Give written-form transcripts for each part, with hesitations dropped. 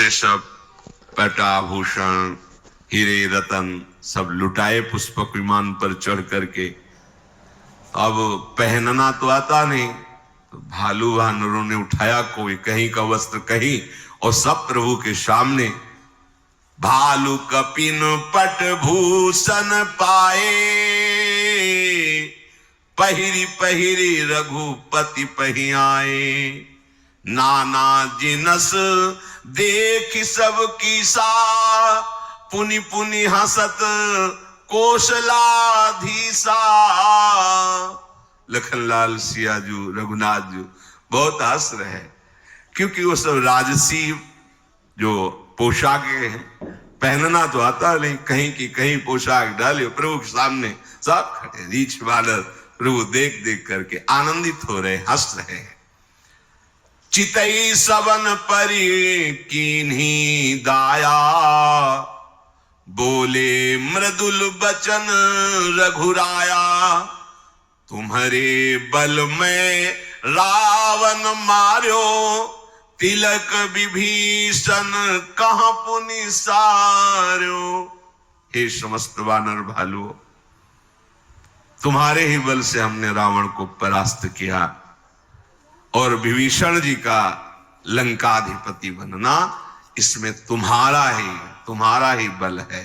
से सब पटाभूषण हीरे रतन सब लुटाए पुष्पक विमान पर चढ़ करके। अब पहनना तो आता नहीं, तो भालू वानरों ने उठाया कोई कहीं का वस्त्र कहीं, और सब प्रभु के सामने भालू कपिन पट भूषण पाए, पहिरी पहिरी रघुपति पहियाए। नाना जिनस देख सब कीसा, पुनि पुनि हसत कौशलाधीसा। लखनलाल सियाजू रघुनाथ जी बहुत हंस रहे हैं, क्योंकि वो सब राजसी जो पोशाकें हैं, पहनना तो आता नहीं, कहीं की कहीं पोशाक डाले प्रभु के सामने सब खड़े रीछ बालर प्रभु देख देख करके आनंदित हो रहे, हंस रहे हैं। चितई सबन परि कीन्ही दाया, बोले मृदुल बचन रघुराया। तुम्हारे बल में रावण मार्यो, तिलक विभीषण कहां पुनि सार्यो। हे समस्त वानर भालुओं, तुम्हारे ही बल से हमने रावण को परास्त किया, और विभीषण जी का लंकाधिपति बनना इसमें तुम्हारा ही बल है।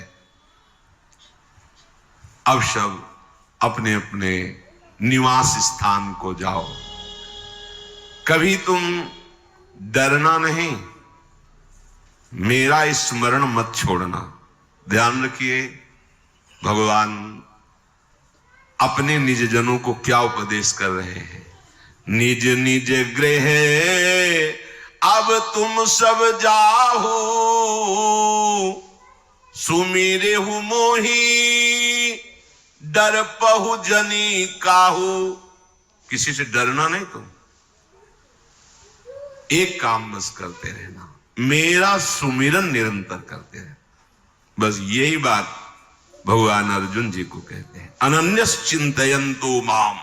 अब सब अपने अपने निवास स्थान को जाओ। कभी तुम डरना नहीं, मेरा स्मरण मत छोड़ना। ध्यान रखिए, भगवान अपने निज जनों को क्या उपदेश कर रहे हैं। निज निज गृह अब तुम सब जाहू, सुमिरे हूं मोही डर पहु जनी काहू। किसी से डरना नहीं, तुम एक काम बस करते रहना, मेरा सुमिरन निरंतर करते रहना। बस यही बात भगवान अर्जुन जी को कहते हैं, अनन्यस चिंतयन्तो माम,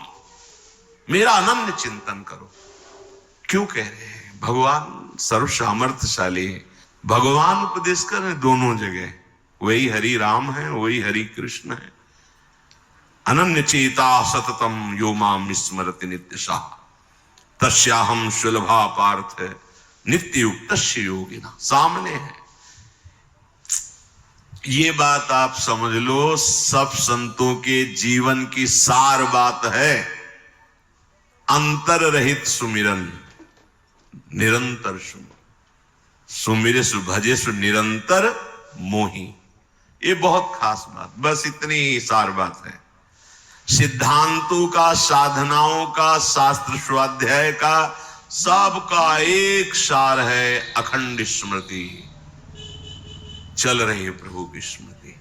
मेरा अनन्य चिंतन करो। क्यों कह रहे हैं? भगवान सर्व सामर्थ्यशाली है, भगवान उपदेश कर रहे दोनों जगह, वही हरि राम है, वही हरि कृष्ण है। अनन्य चेता सततम यो माम स्मरति नित्यशः, तस्याहम सुलभा पार्थ नित्य युक्तस्य योगिना। सामने है, ये बात आप समझ लो, सब संतों के जीवन की सार बात है। अंतर रहित सुमिरन, निरंतर सुमिरे सु भजे सु निरंतर मोही। ये बहुत खास बात, बस इतनी ही सार बात है। सिद्धांतों का, साधनाओं का, शास्त्र स्वाध्याय का, सबका एक सार है, अखंड स्मृति। चल रही है प्रभु की स्मृति,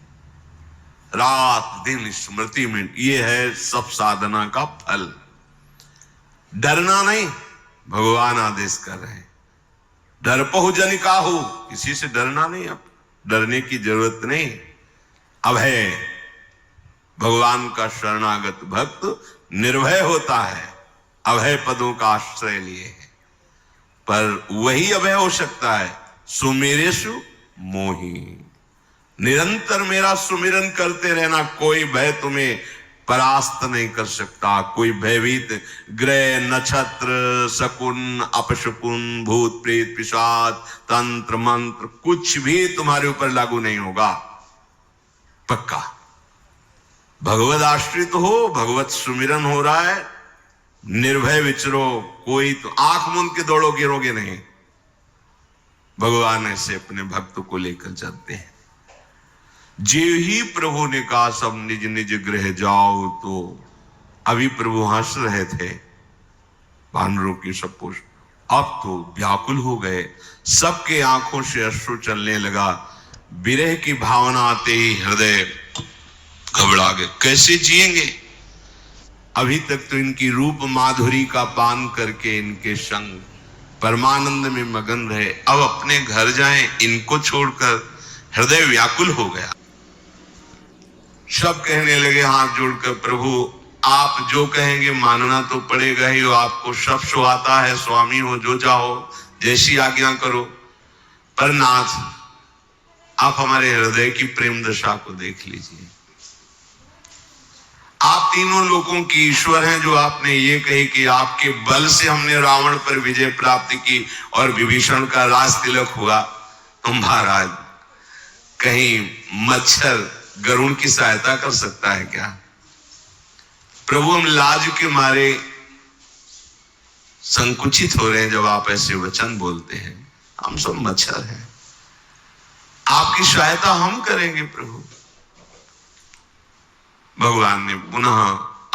रात दिन स्मृति में, ये है सब साधना का फल। डरना नहीं, भगवान आदेश कर रहे हैं, डर पहु जन काहू, किसी से डरना नहीं, अब डरने की जरूरत नहीं। अब है भगवान का शरणागत भक्त निर्भय होता है, अभय पदों का आश्रय लिए है। पर वही अभय हो सकता है सुमेरेषु मोही। निरंतर मेरा सुमिरन करते रहना, कोई भय तुम्हें परास्त नहीं कर सकता। कोई भयभीत ग्रह नक्षत्र शकुन अपशकुन भूत प्रेत पिशाच तंत्र मंत्र कुछ भी तुम्हारे ऊपर लागू नहीं होगा, पक्का। भगवत आश्रित हो, भगवत सुमिरन हो रहा है, निर्भय विचरो। कोई तो आंख मूंद के दौड़ो गिरोगे नहीं, भगवान ऐसे अपने भक्त को लेकर चलते हैं। जे ही प्रभु ने कहा सब निज निज गृह जाओ, तो अभी प्रभु हंस रहे थे वानरों की सब पोष, अब तो व्याकुल हो गए, सबके आंखों से अश्रु चलने लगा। विरह की भावना आते ही हृदय घबरा गए, कैसे जिएंगे। अभी तक तो इनकी रूप माधुरी का पान करके इनके संग परमानंद में मगन रहे, अब अपने घर जाएं इनको छोड़कर, हृदय व्याकुल हो गया। सब कहने लगे हाथ जोड़कर, प्रभु आप जो कहेंगे मानना तो पड़ेगा ही, आपको सब सुहाता है, स्वामी हो, जो चाहो जैसी आज्ञा करो। पर नाथ, आप हमारे हृदय की प्रेम दशा को देख लीजिए। आप तीनों लोगों की ईश्वर हैं, जो आपने ये कही कि आपके बल से हमने रावण पर विजय प्राप्त की और विभीषण का राज तिलक हुआ। तो महाराज, कहीं मच्छर गरुड़ की सहायता कर सकता है क्या? प्रभु, हम लाज के मारे संकुचित हो रहे हैं जब आप ऐसे वचन बोलते हैं। हम सब मच्छर हैं, आपकी सहायता हम करेंगे प्रभु। भगवान ने पुनः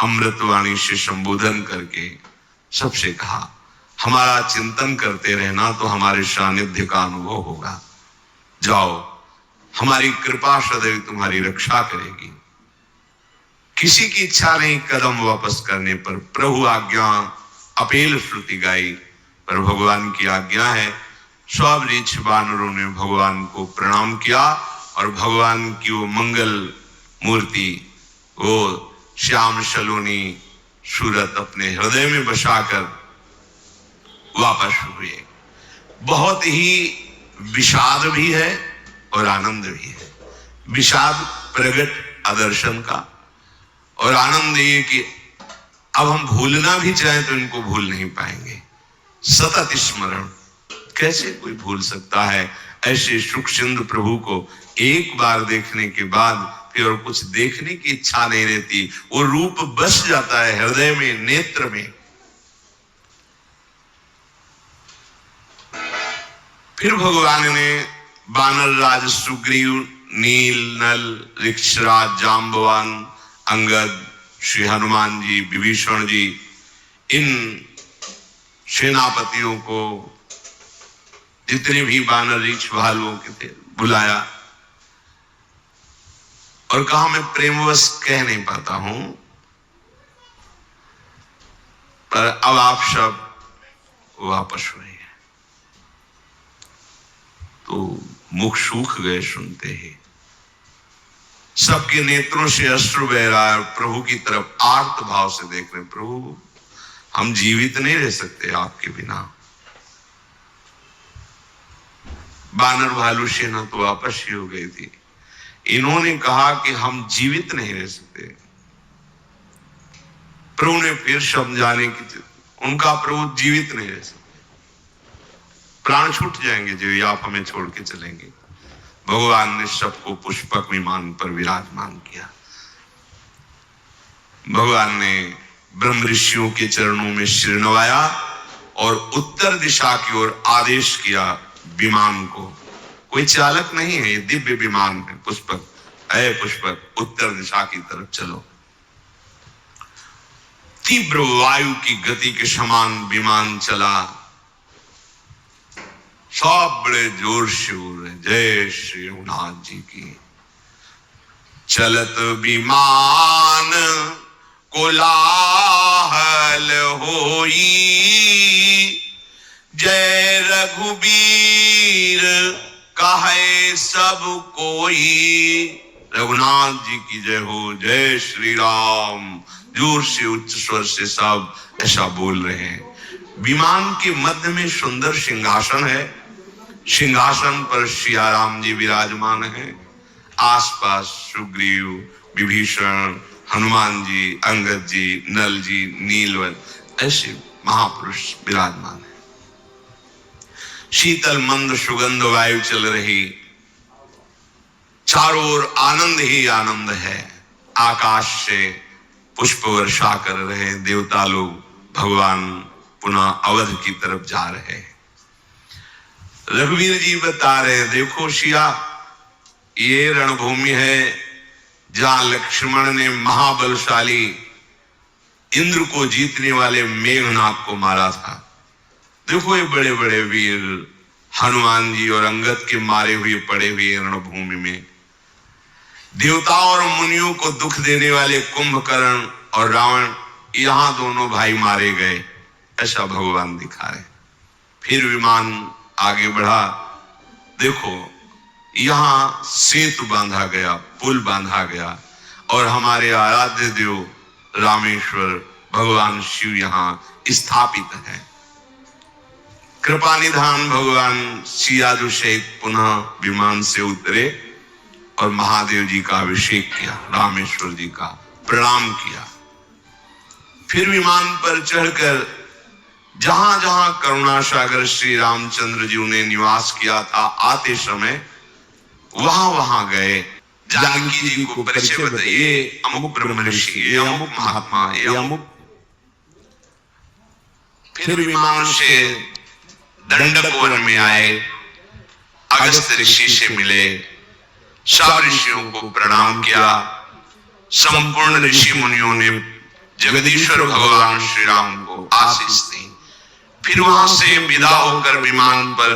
अमृतवाणी से संबोधन करके सबसे कहा, हमारा चिंतन करते रहना तो हमारे सानिध्य का अनुभव होगा। जाओ, हमारी कृपा सदैव तुम्हारी रक्षा करेगी। किसी की इच्छा नहीं कदम वापस करने पर। प्रभु आज्ञा अपेल श्रुति गाई, पर भगवान की आज्ञा है। सब रीछ वानरों ने भगवान को प्रणाम किया और भगवान की वो मंगल मूर्ति, वो श्याम सलोनी सूरत अपने हृदय में बसाकर वापस हुए। बहुत ही विषाद भी है और आनंद भी है। विषाद प्रगट आदर्शन का, और आनंद ये कि अब हम भूलना भी चाहें तो इनको भूल नहीं पाएंगे। सतत स्मरण, कैसे कोई भूल सकता है ऐसे सुख सिंधु प्रभु को? एक बार देखने के बाद फिर और कुछ देखने की इच्छा नहीं रहती। वो रूप बस जाता है हृदय में, नेत्र में। फिर भगवान ने बानर राज सुग्रीव, नील नल, ऋक्षराज, जाम्बवान, अंगद, श्री हनुमान जी, विभीषण जी, इन सेनापतियों को, जितने भी बानर ऋक्ष भालुओं के थे, बुलाया और कहा, मैं प्रेमवश कह नहीं पाता हूं, पर अब आप सब वापस हुए हैं। तो मुख सूख गए सुनते ही। सबके नेत्रों से अश्रु बह रहा है, प्रभु की तरफ आर्त भाव से देख रहे। प्रभु, हम जीवित नहीं रह सकते आपके बिना। बानर भालू सेना तो वापस ही हो गई थी। इन्होंने कहा कि हम जीवित नहीं रह सकते। प्रभु ने फिर समझाने की, उनका प्रभु जीवित नहीं रह सकते, प्राण छूट जाएंगे जो आप हमें छोड़ के चलेंगे। भगवान ने सबको पुष्पक विमान पर विराजमान किया। भगवान ने ब्रह्म ऋषियों के चरणों में सिर नवाया और उत्तर दिशा की ओर आदेश किया विमान को। कोई चालक नहीं है, ये दिव्य विमान है। पुष्पक, अय पुष्पक, उत्तर दिशा की तरफ चलो। तीव्र वायु की गति के समान विमान चला। सब बड़े जोर से बोल रहे, जय श्री रघुनाथ जी की। चलत विमान कोलाहल होई, जय रघुबीर कहे सब कोई। रघुनाथ जी की जय हो, जय श्री राम। जोर से उच्च स्वर से सब ऐसा बोल रहे हैं। विमान के मध्य में सुंदर सिंहासन है। सिंहासन पर सिया राम जी विराजमान हैं। आसपास सुग्रीव, विभीषण, हनुमान जी, अंगद जी, नल जी, नीलवन, ऐसे महापुरुष विराजमान है। शीतल मंद सुगंध वायु चल रही, चारों ओर आनंद ही आनंद है। आकाश से पुष्प वर्षा कर रहे देवता लोग। भगवान पुनः अवध की तरफ जा रहे हैं। रघुवीर जी बता रहे हैं, देखो सिया, ये रणभूमि है जहां लक्ष्मण ने महाबलशाली इंद्र को जीतने वाले मेघनाथ को मारा था। देखो ये बड़े बड़े वीर हनुमान जी और अंगद के मारे हुए पड़े हुए रणभूमि में। देवताओं और मुनियों को दुख देने वाले कुंभकर्ण और रावण, यहां दोनों भाई मारे गए, ऐसा भगवान दिखा रहे। फिर विमान आगे बढ़ा। देखो यहां सेतु बांधा गया, पुल बांधा गया, और हमारे आराध्य देव रामेश्वर भगवान शिव यहां स्थापित है। कृपा निधान भगवान सियाजू शेख पुनः विमान से उतरे और महादेव जी का अभिषेक किया, रामेश्वर जी का प्रणाम किया। फिर विमान पर चढ़कर जहां जहां करुणा सागर श्री रामचंद्र जी ने निवास किया था, आते समय वहां वहां गए, जानकी जी को परिचय बताइए, ये अमुक ब्रह्म ऋषि, ये अमुक महात्मा, ये अमुक। फिर विमान से दंडक वन में आए, अगस्त ऋषि से मिले, सब ऋषियों को प्रणाम किया। संपूर्ण ऋषि मुनियों ने जगदीश्वर भगवान श्री राम को आशीष दी। फिर वहां से विदा होकर विमान पर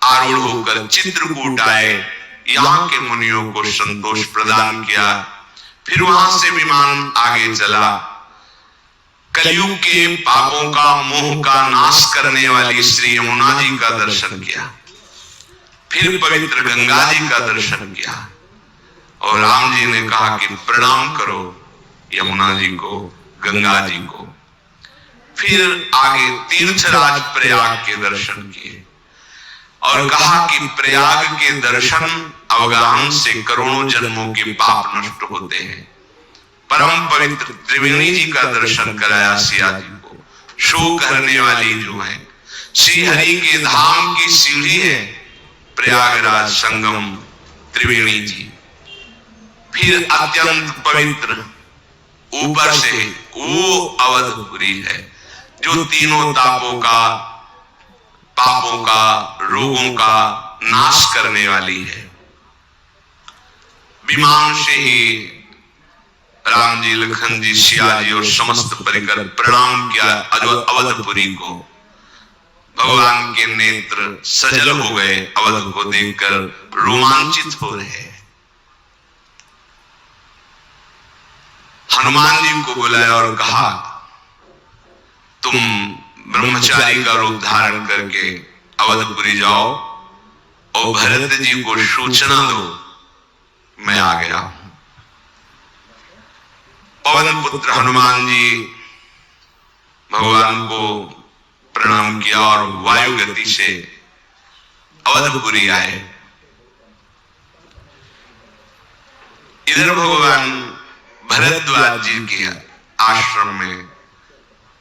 आरूढ़ होकर चित्रकूट आए, यहाँ के मुनियों को संतोष प्रदान किया। फिर वहां से विमान आगे चला, कलयुग के पापों का मोह का नाश करने वाली श्री यमुना जी का दर्शन किया। फिर पवित्र गंगा जी का दर्शन किया और राम जी ने कहा कि प्रणाम करो यमुना जी को, गंगा जी को। फिर आगे तीर्थराज प्रयाग के दर्शन किए और कहा कि प्रयाग के दर्शन अवगाहन से करोड़ों जन्मों के पाप नष्ट होते हैं। परम पवित्र त्रिवेणी जी का दर्शन कराया सिया जी को, शोक करने वाली जो है श्री हरि के धाम की सीढ़ी है प्रयागराज संगम त्रिवेणी जी। फिर अत्यंत पवित्र ऊपर से वो अवधपुरी है जो तीनों तापों का, पापों का, रोगों का नाश करने वाली है। विमान से ही राम जी, लखन जी, सिया जी और समस्त परिकर प्रणाम किया अवधपुरी को। भगवान के नेत्र सजल हो गए, अवध को देखकर रोमांचित हो रहे। हनुमान जी को बुलाया और कहा तुम ब्रह्मचारी का रूप धारण करके अवधपुरी जाओ और भरत जी को सूचना दो मैं आ गया। पवन पुत्र हनुमान जी भगवान को प्रणाम किया और वायु गति से अवधपुरी आए। इधर भगवान भरद्वाज जी के आश्रम में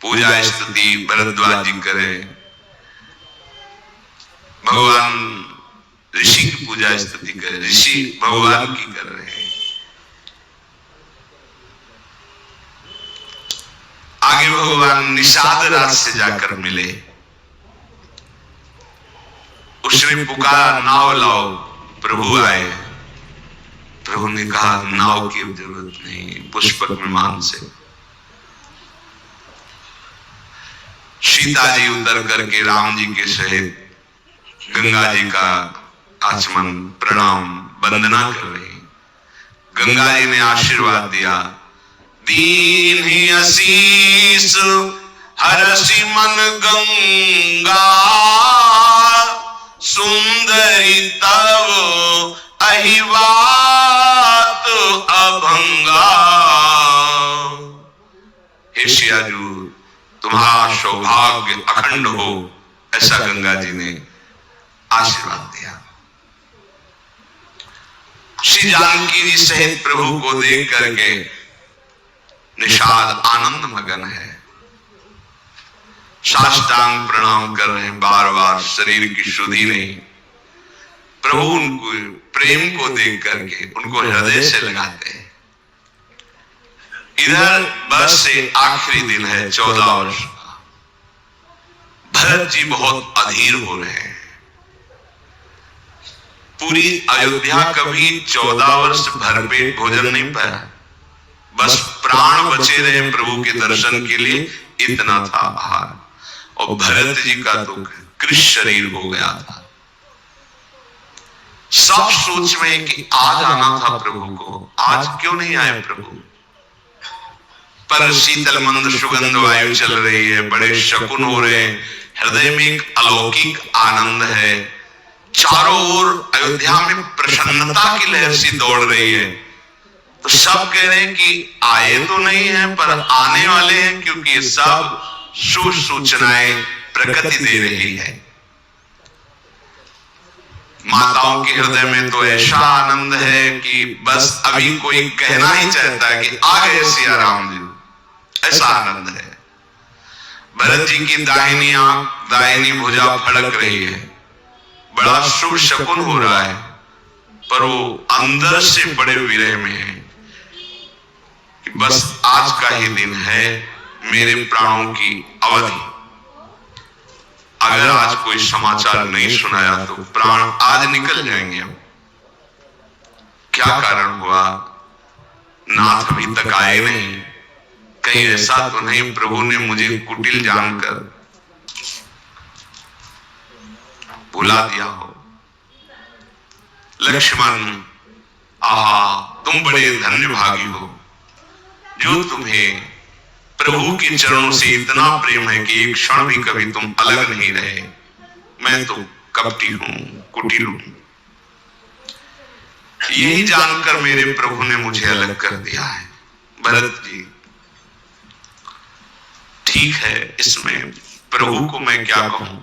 पूजा स्तुति भरद्वाज जी करे, भगवान ऋषि की पूजा स्तुति करे, ऋषि भगवान की कर रहे हैं। आगे भगवान निषाद राज से जाकर मिले, उसने पुकारा नाव लाओ, प्रभु आए। प्रभु ने कहा नाव की जरूरत नहीं, पुष्पक विमान से। सीता जी उतर करके राम जी के सहित गंगा जी का आचमन प्रणाम वंदना कर रही। गंगा जी ने आशीर्वाद दिया, दीन ही आशीष हरसि मन गंगा, सुंदरी तव अहिवात अभंगा। हे सियाजू तुम्हारा सौभाग्य अखंड हो, ऐसा गंगा जी ने आशीर्वाद दिया। श्री जानकी जी सहित प्रभु को देख करके निषाद आनंद मगन है, साष्टांग प्रणाम कर रहे हैं बार बार, शरीर की शुद्धि नहीं। प्रभु उनको प्रेम को देख करके उनको हृदय से लगाते हैं। इधर बस से आखिरी दिन है 14 वर्ष का। भरत जी बहुत अधीर हो रहे हैं। पूरी अयोध्या कभी 14 वर्ष भरपेट भोजन नहीं पाया, बस प्राण बचे रहे प्रभु के दर्शन के लिए, इतना था आहार। और भरत जी का तो कृष शरीर हो गया था। सब सोच में कि आज आना था प्रभु को, आज क्यों नहीं आए प्रभु। पर शीतल मंद सुगंध वायु चल रही है, बड़े शकुन हो रहे हैं, हृदय में एक अलौकिक आनंद है। चारों ओर अयोध्या में प्रसन्नता की लहर सी दौड़ रही है। तो सब कह रहे हैं कि आए तो नहीं है पर आने वाले हैं, क्योंकि सब शुभ सूचनाएं प्रकृति दे रही है। माताओं के हृदय में तो ऐसा आनंद है कि बस अभी कोई कहना ही चाहता है कि आ गए सिया राम जी, ऐसा आनंद है। भरत जी की दाहिनी आंख, दाहिनी भुजा फड़क रही है, बड़ा शुभ शकुन हो रहा है, पर वो अंदर से बड़े विरह में है कि बस आज का ही दिन है मेरे प्राणों की अवधि। अगर आज कोई समाचार नहीं सुनाया तो प्राण आज निकल जाएंगे। क्या कारण हुआ? नाथ अभी तक आए नहीं, कहीं ऐसा तो नहीं प्रभु ने मुझे कुटिल जानकर बुला दिया हो। लक्ष्मण, आहा, तुम बड़े धन्य भागी हो जो तुम्हें प्रभु के चरणों से इतना प्रेम है कि एक क्षण भी कभी तुम अलग नहीं रहे। मैं तो कपटी हूं, कुटिल हूं। यही जानकर मेरे प्रभु ने मुझे अलग कर दिया है। भरत जी, ठीक है, इसमें प्रभु को मैं क्या कहूं?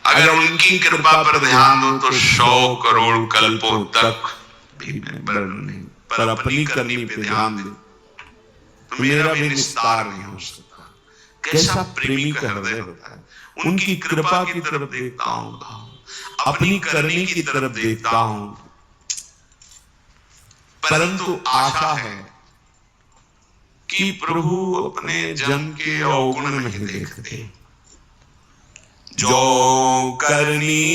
अगर उनकी कृपा पर ध्यान दो तो 100 करोड़ कल्पों तक भी मैं वर्णन नहीं, पर अपनी करनी पे ध्यान दे तो मेरा भी निस्तार नहीं हो सकता। कैसा प्रेमी का हृदय होता है। उनकी कृपा की तरफ देखता हूं, अपनी करनी की तरफ देखता हूं, परंतु आशा है कि प्रभु अपने जन के अवगुण नहीं देखते। जो करनी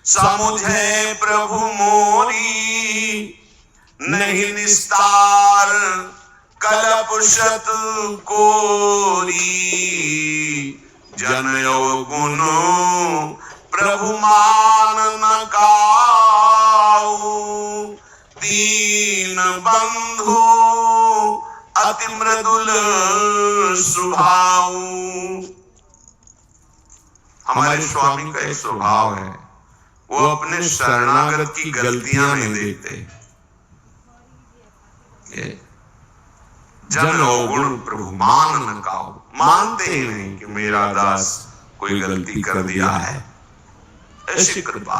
समुझे प्रभु मोरी, नहीं निस्तार कल्प शत कोरी। जन अवगुण प्रभु मान न काऊ, दीन बंधु अति मृदुल स्वभाव। हमारे स्वामी का एक स्वभाव है, वो अपने शरणागत की गलतियां नहीं देखते। जन अवगुण प्रभु मान न काऊ, मानते ही नहीं कि मेरा दास कोई गलती कर दिया है। ऐसी कृपा,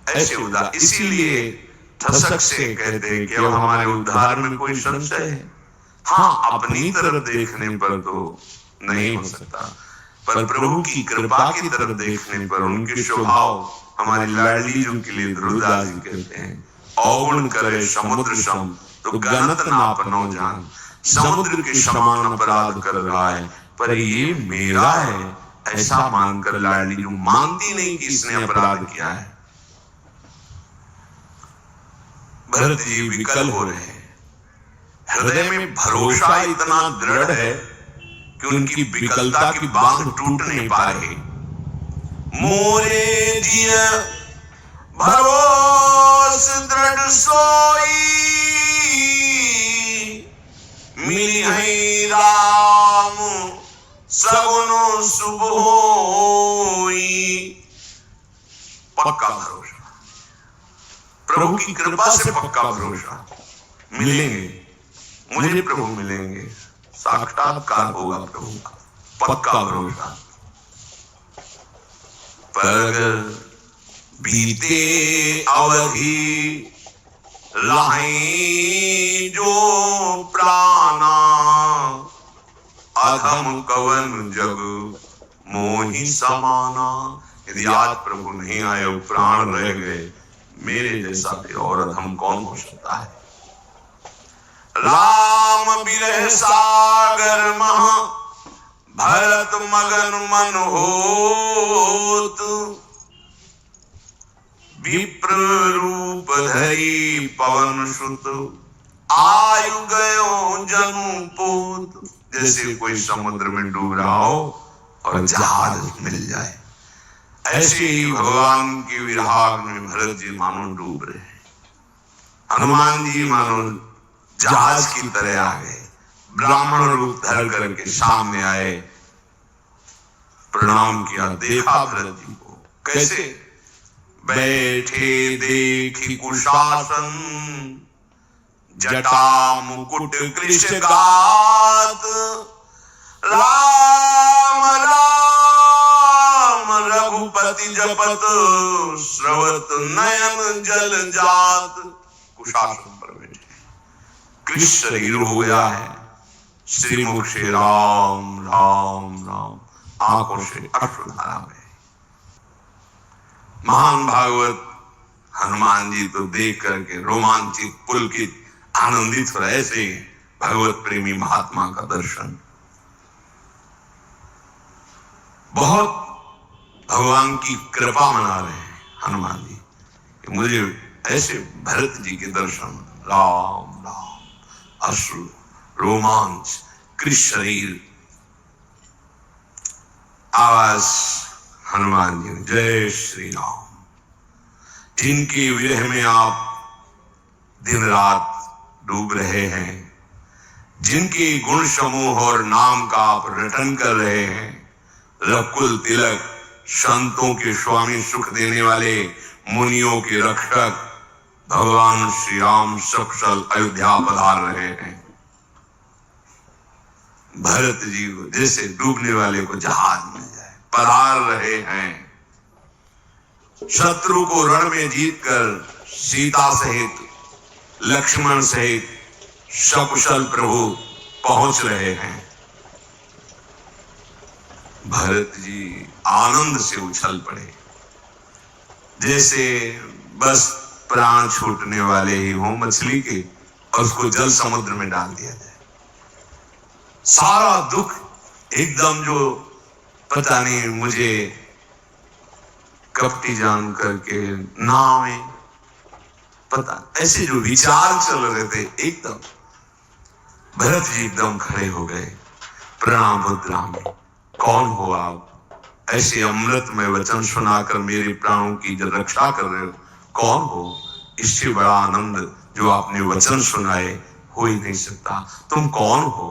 ऐसे उदार, इसीलिए ठसक से कहते हैं कि अब हमारे उद्धार में कोई संशय है। हाँ, अपनी तरफ देखने पर तो नहीं हो सकता, पर प्रभु की कृपा की तरफ देखने पर उनके स्वभाव, हमारी लाडली जो के लिए ध्रुवदास जी कहते हैं, अवगुण करे समुद्र सम तो गणत नापनो जान। समुद्र के समान अपराध कर रहा है, पर ये मेरा है ऐसा मानकर लाडली जो मानती नहीं कि इसने अपराध किया है। भरत जी विकल हो रहे हैं, हृदय में भरोसा इतना दृढ़ है कि उनकी विकलता की बांध टूट नहीं पा रही। मोरे जिय भरोस दृढ़ सोई, मिली है राम सगुन शुभ होई। पक्का भरोसा, प्रभु की कृपा से पक्का भरोसा। मिलेंगे, मुझे प्रभु मिलेंगे, साक्षात्कार होगा प्रभु का, पक्का भरोसा। पर अगर बीते अवधि लाहीं जो प्राणा, अधम कवन जग मोहि समाना। यदि आज प्रभु नहीं आए और प्राण रह गए, मेरे जैसा भी और अधम कौन हो सकता है। राम विरह सागर मह भरत मगन मन होत, विप्र रूप धरी पवन सुत, आयु गयो जनु पोत। जैसे कोई समुद्र में डूब रहा हो और जहाज मिल जाए, ऐसे ही भगवान की विराग में भरत जी मानो डूब रहे हैं। हनुमान जी मानो जहाज की तरह आ गए, ब्राह्मण रूप धर करके सामने आए, प्रणाम किया, देखा भरत जी को कैसे बैठे देखी कुशासन, जटा मुकुट कृष गात। राम राम रघुपति अति जपत स्रवत नयन जल जात। कुशासन पर बैठे, कृष्ण शरीर हो गया है, श्रीमुख से राम राम राम, आंखों से अश्रुधारा बहे। महान भागवत हनुमान जी तो देख करके रोमांचित, पुलकित, आनंदित हो रहे। ऐसे भगवत प्रेमी महात्मा का दर्शन, बहुत भगवान की कृपा मना रहे हैं हनुमान जी कि मुझे ऐसे भरत जी के दर्शन, राम राम, अश्रु, रोमांच, कृष्ण शरीर। आवाज हनुमान जी, जय श्री राम। जिनके विरह में आप दिन रात डूब रहे हैं, जिनके गुण समूह और नाम का आप रटन कर रहे हैं, रकुल तिलक, संतों के स्वामी, सुख देने वाले, मुनियों के रक्षक भगवान श्री राम सकुशल अयोध्या पधार रहे हैं। भरत जी को जैसे डूबने वाले को जहाज मिल जाए, पधार रहे हैं। शत्रु को रण में जीतकर सीता सहित, लक्ष्मण सहित सकुशल प्रभु पहुंच रहे हैं। भरत जी आनंद से उछल पड़े, जैसे बस प्राण छूटने वाले ही हो मछली के, और उसको जल समुद्र में डाल दिया जाए। सारा दुख एकदम, जो पता नहीं मुझे कपटी जान करके नाव में, पता ऐसे जो विचार चल रहे थे, एकदम भरत जी एकदम खड़े हो गए। प्रणाम रुद्रामी, कौन हो आप? ऐसे अमृत में वचन सुनाकर मेरे प्राणों की जो रक्षा कर रहे हो, कौन हो? इससे बड़ा आनंद जो आपने वचन सुनाए हो ही नहीं सकता। तुम कौन हो?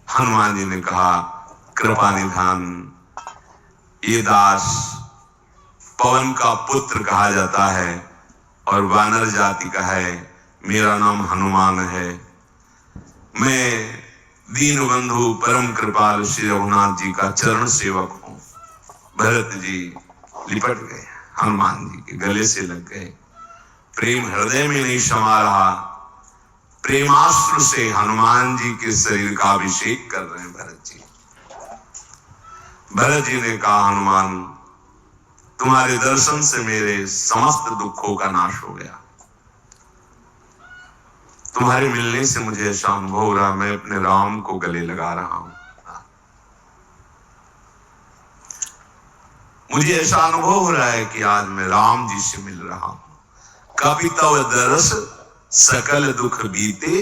हनुमान जी ने कहा, कृपा निधान, ये दास पवन का पुत्र कहा जाता है और वानर जाति का है। मेरा नाम हनुमान है। मैं दीन बंधु परम कृपाल श्री रघुनाथ जी का चरण सेवक हूं। भरत जी लिपट गए, हनुमान जी के गले से लग गए। प्रेम हृदय में नहीं समा रहा, प्रेमास्त्र से हनुमान जी के शरीर का अभिषेक कर रहे हैं भरत जी। भरत जी ने कहा, हनुमान तुम्हारे दर्शन से मेरे समस्त दुखों का नाश हो गया। तुम्हारे मिलने से मुझे ऐसा अनुभव हो रहा, मैं अपने राम को गले लगा रहा हूं। मुझे ऐसा अनुभव हो रहा है कि आज मैं राम जी से मिल रहा हूं। कभी तव दरस सकल दुख बीते,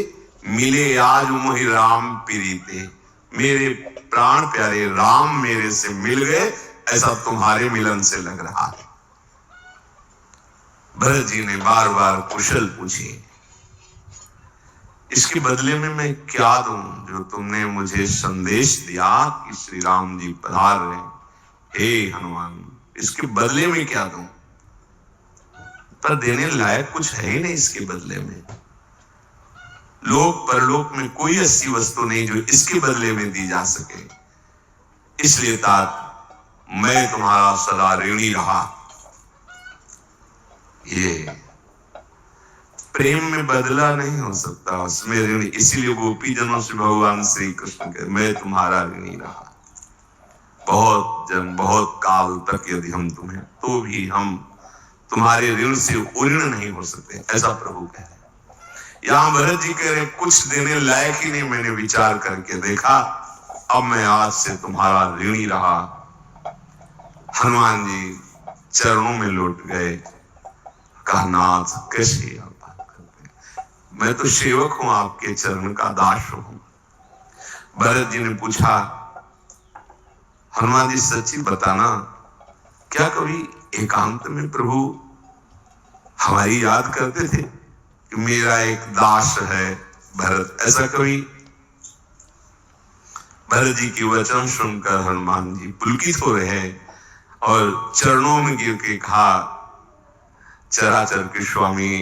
मिले आज मोहि राम प्रीते। मेरे प्राण प्यारे राम मेरे से मिल गए, ऐसा तुम्हारे मिलन से लग रहा है। भरत जी ने बार बार कुशल पूछे, इसके बदले में मैं क्या दूं जो तुमने मुझे संदेश दिया कि श्री राम जी पधार रहे हैं। हे हनुमान, इसके बदले में क्या दूं? पर देने लायक कुछ है ही नहीं इसके बदले में। लोक परलोक में कोई ऐसी वस्तु नहीं जो इसके बदले में दी जा सके। इसलिए तात मैं तुम्हारा सदा ऋणी रहा। ये प्रेम में बदला नहीं हो सकता, उसमें ऋणी। इसीलिए गोपी जनों से भगवान श्री कृष्ण के मैं तुम्हारा ऋणी रहा। बहुत जन्म, बहुत काल तक यदि हम तुम्हें, तो भी हम तुम्हारे ऋण से उऋण नहीं हो सकते, ऐसा प्रभु कह रहे। यहां भरत जी कह रहे, कुछ देने लायक ही नहीं मैंने विचार करके देखा, अब मैं आज से तुम्हारा ऋणी रहा। हनुमान जी चरणों में लौट गए। कहा, नाथ कैसे आप बात करते हैं? मैं तो सेवक हूं, आपके चरण का दास हूं। भरत जी ने पूछा, हनुमान जी सच्ची बताना, क्या कभी एकांत में प्रभु हमारी याद करते थे कि मेरा एक दास है भरत? ऐसा कभी? भरत जी के वचन सुनकर हनुमान जी पुलकित हो रहे हैं और चरणों में गिर के कहा, चराचर के स्वामी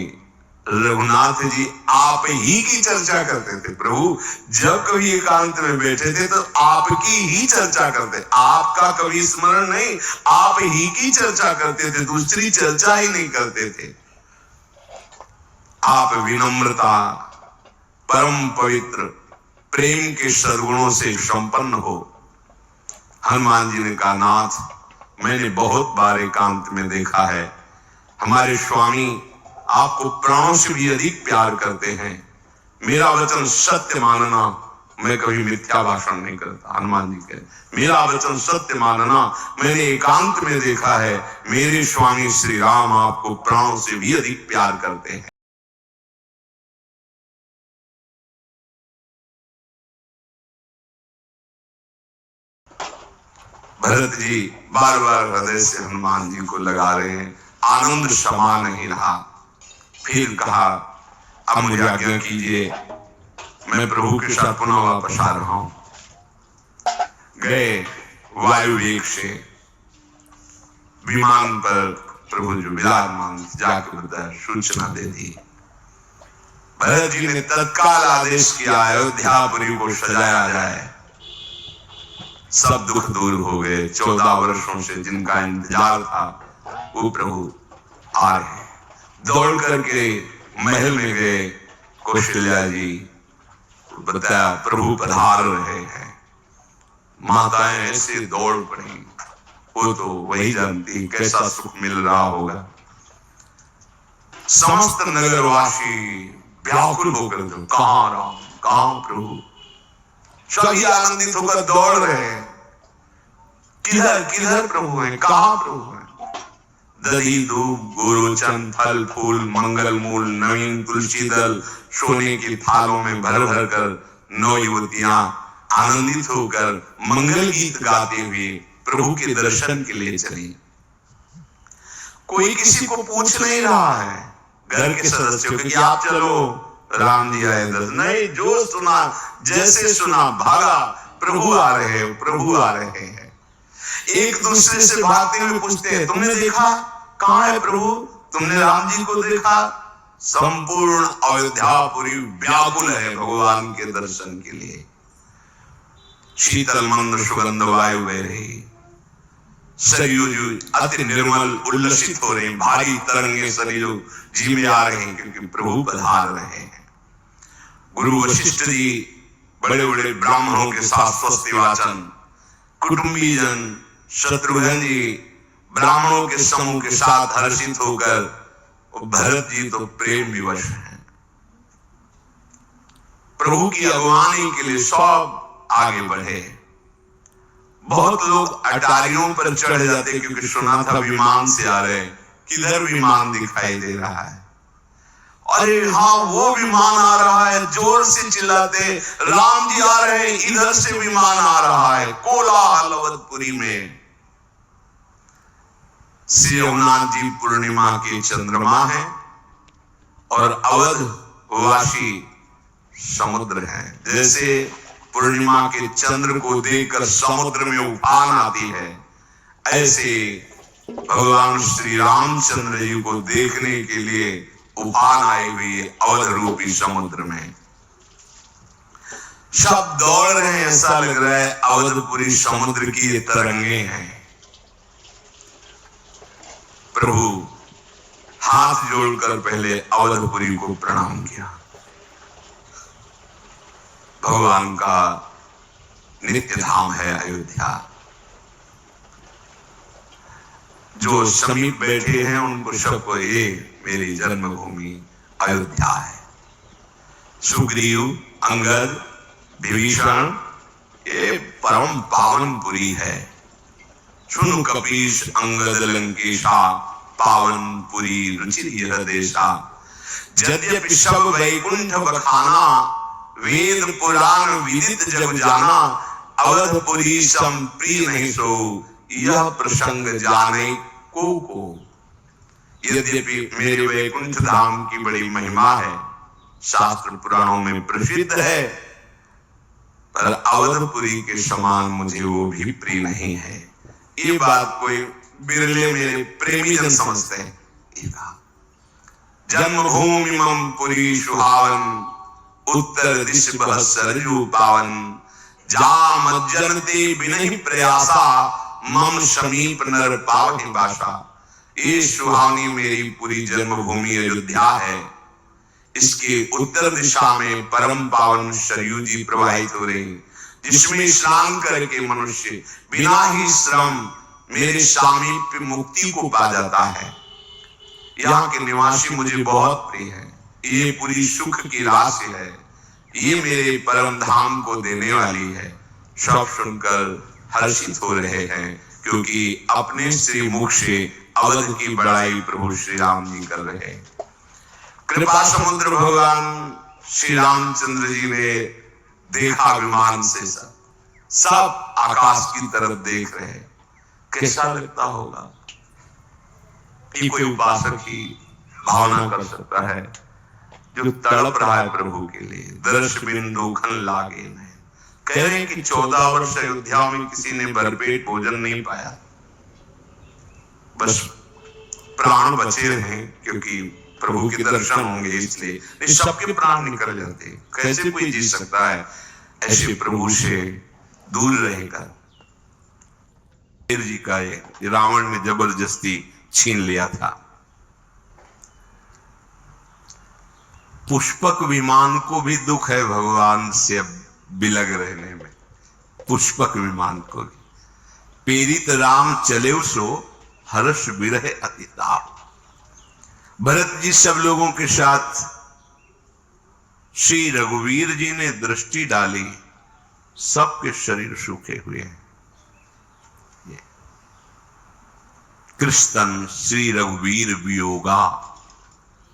रघुनाथ जी आप ही की चर्चा करते थे। प्रभु जब कभी एकांत में बैठे थे तो आपकी ही चर्चा करते, आपका कभी स्मरण नहीं, आप ही की चर्चा करते थे, दूसरी चर्चा ही नहीं करते थे। आप विनम्रता, परम पवित्र, प्रेम के सद्गुणों से संपन्न हो। हनुमान जी ने कहा, नाथ मैंने बहुत बार एकांत में देखा है, हमारे स्वामी आपको प्राणों से भी अधिक प्यार करते हैं। मेरा वचन सत्य मानना, मैं कभी मिथ्या भाषण नहीं करता। हनुमान जी कहे, मेरा वचन सत्य मानना, मैंने एकांत में देखा है, मेरे स्वामी श्री राम आपको प्राणों से भी अधिक प्यार करते हैं। भरत जी बार बार हृदय से हनुमान जी को लगा रहे हैं, आनंद समा नहीं रहा। फिर कहा, अब मुझे आज्ञा कीजिए, मैं प्रभु के साथ पुनः वापस आ रहा हूं। गए वायु वेग से विमान पर प्रभु जो विराजमान जाकर बताया, सूचना दे दी। भरत जी ने तत्काल आदेश किया, अयोध्यापुरी को सजाया जाए। सब दुख दूर हो गए। 14 वर्षों से जिनका इंतजार था वो प्रभु आ रहे। दौड़ करके महल में गए, कौशल्या जी बताया प्रभु पधार रहे हैं। माताएं ऐसे दौड़ पड़ी, वो तो वही जानती कैसा सुख मिल रहा होगा। समस्त नगरवासी व्याकुल होकर, जो कहां राम, कहां प्रभु, सभी आनंदित होकर दौड़ रहे हैं, किधर किधर प्रभु है, कहां प्रभु है। दधी धूप गोरोचन फल फूल मंगल मूल नवीन तुलसी दल सोने की थालों में भर भर कर 9 युवतियां आनंदित होकर मंगल गीत गाते हुए प्रभु के दर्शन के लिए चली। कोई किसी को पूछ नहीं रहा है घर के सदस्यों के कि आप चलो, राम जी आए दस, नहीं, जो सुना जैसे सुना भागा, प्रभु आ रहे हैं, प्रभु आ रहे हैं। एक दूसरे से भागते हुए पूछते हैं, तुमने देखा, कहां है प्रभु, तुमने राम जी को देखा। संपूर्ण अयोध्यापुरी व्याकुल है भगवान के दर्शन के लिए। शीतल मंद सुगंध वायु बह रही, सरयू अति निर्मल उल्लसित हो रही, भारी तरंगे सरयू जी में आ रहे हैं क्योंकि प्रभु पधार रहे हैं। गुरु वशिष्ठ जी बड़े बड़े ब्राह्मणों के साथ स्वस्ति वाचन, कुटुंबी जन शत्रुघ्न जी ब्राह्मणों के समूह के साथ हर्षित होकर, भरत जी तो प्रेम विवश हैं। प्रभु की अगुवानी के लिए सब आगे बढ़े। बहुत लोग अटारियों पर चढ़ जाते क्योंकि सुना था विमान से आ रहे, किधर विमान दिखाई दे रहा है, अरे हाँ वो विमान आ रहा है, जोर से चिल्लाते, राम जी आ रहे हैं, इधर से विमान आ रहा है। कोलाहल अवधपुरी में। श्री रघुनाथ जी पूर्णिमा के चंद्रमा है और अवध वासी समुद्र है। जैसे पूर्णिमा के चंद्र को देखकर समुद्र में उफान आती है, ऐसे भगवान श्री रामचंद्र जी को देखने के लिए उफान आए हुए अवध रूपी समुद्र में। सब दौड़ रहे हैं, ऐसा लग रहा है अवधपुरी समुद्र की ये तरंगे हैं। प्रभु हाथ जोड़कर पहले अवधपुरी को प्रणाम किया। भगवान का नित्य धाम है अयोध्या। जो समीप बैठे हैं उनको सबको ये मेरी जन्मभूमि अयोध्या है। सुग्रीव, अंगद, विभीषण, ये परम पावन पुरी है। सुनु कपीश अंगद लंकेशा, पावन पुरी रुचिर यह देशा। यद्यपि सब वैकुंठ बखाना, वेद पुराण विदित जग जाना। अवधपुरी सम प्रिय नहीं सो, यह प्रसंग जाने को। यद्यपि मेरे वैकुंठ धाम की बड़ी महिमा है, शास्त्र पुराणों में प्रसिद्ध है, पर अवधपुरी के समान मुझे वो भी प्रिय नहीं है। ये बात कोई बिरले मेरे प्रेमी जन समझते हैं। जन्मभूमि मम पुरी सुहावन, उत्तर दिश बह सरजू पावन। जा मज्जनते बिनहि प्रयासा, मम समीप नर पावहि बासा। ये सुहावनी मेरी पूरी जन्मभूमि अयोध्या है। इसके उत्तर दिशा में परम पावन सरयू जी प्रवाहित हो रही, जिसमें स्नान करके मनुष्य बिना ही श्रम मेरे सामीप्य मुक्ति को पा जाता है। यहाँ के निवासी मुझे बहुत प्रिय है। ये पूरी सुख की राशि है। ये मेरे परम धाम को देने वाली है। सब सुनकर हर्षित हो रहे हैं, क्योंकि अपने श्री मुख से अवध की बड़ाई प्रभु श्री राम जी कर रहे हैं। कृपा समुद्र भगवान श्री रामचंद्र जी ने देखा विमान से, सब आकाश की तरफ देख रहे हैं। कैसा लगता होगा? ये कोई उपासक ही भावना कर सकता है, जो तड़प रहा है प्रभु के लिए। दर्श बिन दोखन लागे नहीं। कह रहे हैं कि 14 वर्ष अयोध्या में किसी ने भरपेट भोजन नहीं पाया, बस प्राण बचे रहे, क्योंकि प्रभु के दर्शन होंगे इसलिए। सबके प्राण निकल जाते। कैसे कोई जी सकता है ऐसे प्रभु से दूर रहेगा? जी का ये रावण ने जबरदस्ती छीन लिया था। पुष्पक विमान को भी दुख है भगवान से बिलग रहने में। पुष्पक विमान को भी पीड़ित राम चले सो, हर्ष विरह अतिताप। भरत जी सब लोगों के साथ श्री रघुवीर जी ने दृष्टि डाली, सबके शरीर सूखे हुए हैं। कृष्ण श्री रघुवीर वियोगा।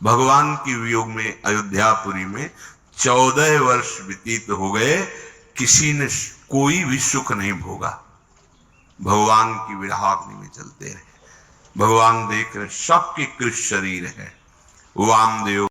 भगवान की वियोग में अयोध्यापुरी में 14 वर्ष व्यतीत हो गए। किसी ने कोई भी सुख नहीं भोगा। भगवान की विरहाग्नि में चलते रहे। भगवान देख रहे, सबके कृष्ण शरीर है। वामदेव